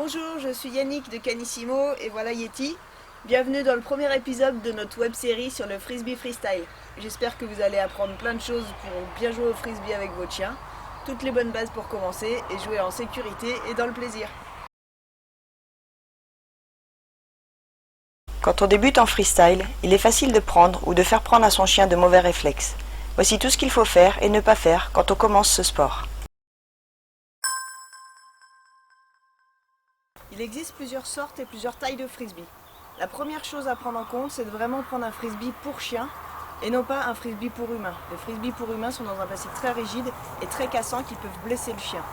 Bonjour, je suis Yannick de Canissimo et voilà Yeti. Bienvenue dans le premier épisode de notre web-série sur le frisbee freestyle. J'espère que vous allez apprendre plein de choses pour bien jouer au frisbee avec votre chien. Toutes les bonnes bases pour commencer et jouer en sécurité et dans le plaisir. Quand on débute en freestyle, il est facile de prendre ou de faire prendre à son chien de mauvais réflexes. Voici tout ce qu'il faut faire et ne pas faire quand on commence ce sport. Il existe plusieurs sortes et plusieurs tailles de frisbee. La première chose à prendre en compte, c'est de vraiment prendre un frisbee pour chien et non pas un frisbee pour humain. Les frisbees pour humains sont dans un plastique très rigide et très cassant qui peuvent blesser le chien.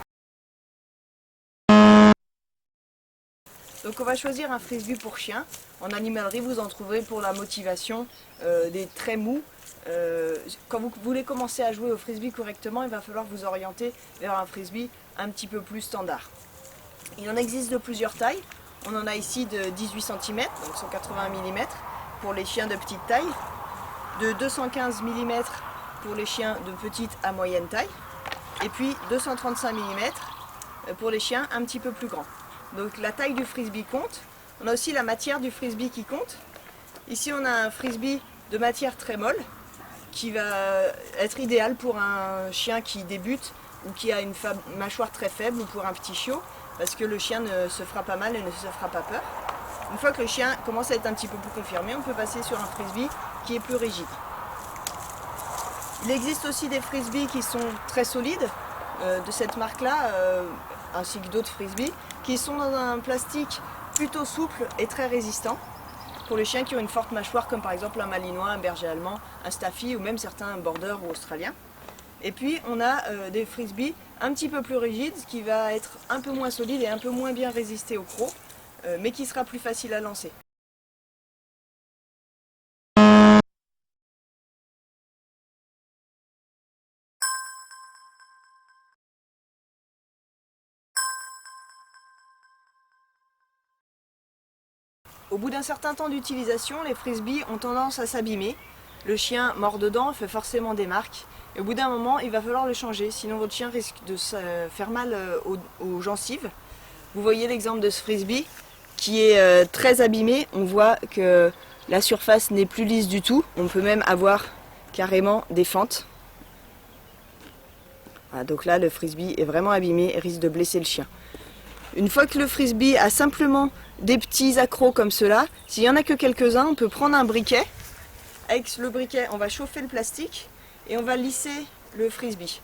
Donc on va choisir un frisbee pour chien. En animalerie, vous en trouverez pour la motivation des très mous. Quand vous voulez commencer à jouer au frisbee correctement, il va falloir vous orienter vers un frisbee un petit peu plus standard. Il en existe de plusieurs tailles. On en a ici de 18 cm, donc 180 mm pour les chiens de petite taille, de 215 mm pour les chiens de petite à moyenne taille, et puis 235 mm pour les chiens un petit peu plus grands. Donc la taille du frisbee compte. On a aussi la matière du frisbee qui compte. Ici on a un frisbee de matière très molle qui va être idéal pour un chien qui débute ou qui a une mâchoire très faible ou pour un petit chiot parce que le chien ne se fera pas mal et ne se fera pas peur. Une fois que le chien commence à être un petit peu plus confirmé, on peut passer sur un frisbee qui est plus rigide. Il existe aussi des frisbees qui sont très solides de cette marque-là, ainsi que d'autres frisbees, qui sont dans un plastique plutôt souple et très résistant pour les chiens qui ont une forte mâchoire comme par exemple un malinois, un berger allemand, un staffy ou même certains borders ou australiens. Et puis on a des frisbees un petit peu plus rigides qui va être un peu moins solide et un peu moins bien résister au croc, mais qui sera plus facile à lancer. Au bout d'un certain temps d'utilisation, les frisbees ont tendance à s'abîmer. Le chien mord dedans, fait forcément des marques. Et au bout d'un moment, il va falloir le changer, sinon votre chien risque de se faire mal aux gencives. Vous voyez l'exemple de ce frisbee qui est très abîmé. On voit que la surface n'est plus lisse du tout. On peut même avoir carrément des fentes. Voilà, donc là, le frisbee est vraiment abîmé et risque de blesser le chien. Une fois que le frisbee a simplement des petits accrocs comme cela, s'il n'y en a que quelques-uns, on peut prendre un briquet. Avec le briquet, on va chauffer le plastique et on va lisser le frisbee.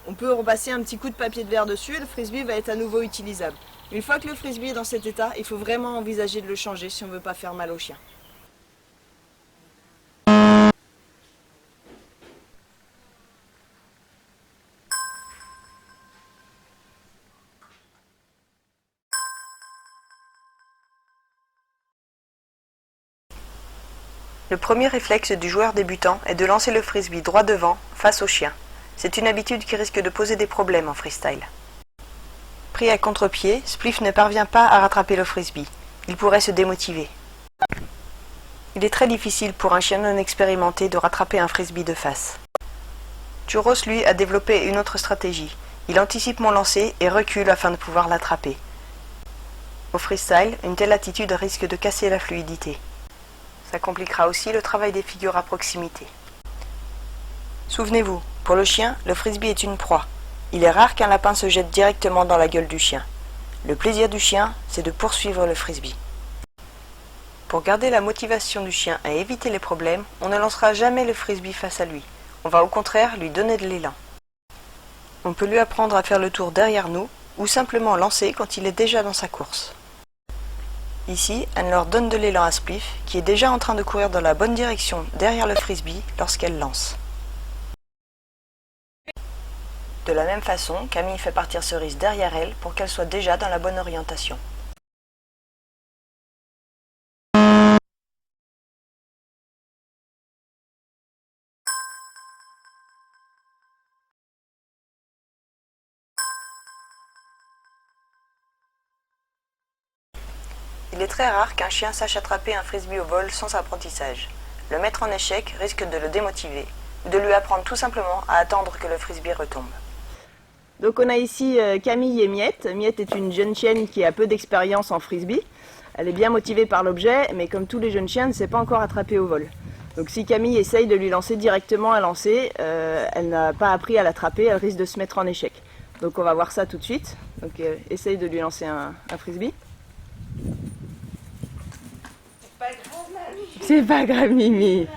On peut repasser un petit coup de papier de verre dessus et le frisbee va être à nouveau utilisable. Une fois que le frisbee est dans cet état, il faut vraiment envisager de le changer si on ne veut pas faire mal au chien. Le premier réflexe du joueur débutant est de lancer le frisbee droit devant, face au chien. C'est une habitude qui risque de poser des problèmes en freestyle. Pris à contre-pied, Spliff ne parvient pas à rattraper le frisbee. Il pourrait se démotiver. Il est très difficile pour un chien non expérimenté de rattraper un frisbee de face. Churros, lui, a développé une autre stratégie. Il anticipe mon lancer et recule afin de pouvoir l'attraper. Au freestyle, une telle attitude risque de casser la fluidité. Ça compliquera aussi le travail des figures à proximité. Souvenez-vous, pour le chien, le frisbee est une proie. Il est rare qu'un lapin se jette directement dans la gueule du chien. Le plaisir du chien, c'est de poursuivre le frisbee. Pour garder la motivation du chien et éviter les problèmes, on ne lancera jamais le frisbee face à lui. On va au contraire lui donner de l'élan. On peut lui apprendre à faire le tour derrière nous ou simplement lancer quand il est déjà dans sa course. Ici, Anne leur donne de l'élan à Spliff, qui est déjà en train de courir dans la bonne direction derrière le frisbee lorsqu'elle lance. De la même façon, Camille fait partir Cerise derrière elle pour qu'elle soit déjà dans la bonne orientation. Il est très rare qu'un chien sache attraper un frisbee au vol sans apprentissage. Le mettre en échec risque de le démotiver, ou de lui apprendre tout simplement à attendre que le frisbee retombe. Donc on a ici Camille et Miette. Miette est une jeune chienne qui a peu d'expérience en frisbee. Elle est bien motivée par l'objet, mais comme tous les jeunes chiens, ne sait pas encore attraper au vol. Donc si Camille essaye de lui lancer directement un lancer, elle n'a pas appris à l'attraper, elle risque de se mettre en échec. Donc on va voir ça tout de suite. Donc essaye de lui lancer un frisbee. C'est pas grave, Mimi.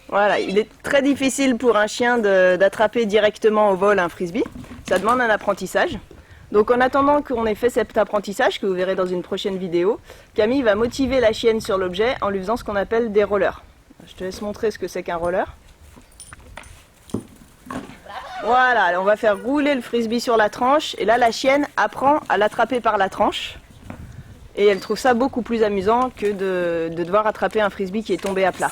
Voilà, il est très difficile pour un chien d'attraper directement au vol un frisbee. Ça demande un apprentissage. Donc en attendant qu'on ait fait cet apprentissage, que vous verrez dans une prochaine vidéo, Camille va motiver la chienne sur l'objet en lui faisant ce qu'on appelle des rollers. Je te laisse montrer ce que c'est qu'un roller. Voilà, on va faire rouler le frisbee sur la tranche et là la chienne apprend à l'attraper par la tranche. Et elle trouve ça beaucoup plus amusant que de devoir attraper un frisbee qui est tombé à plat.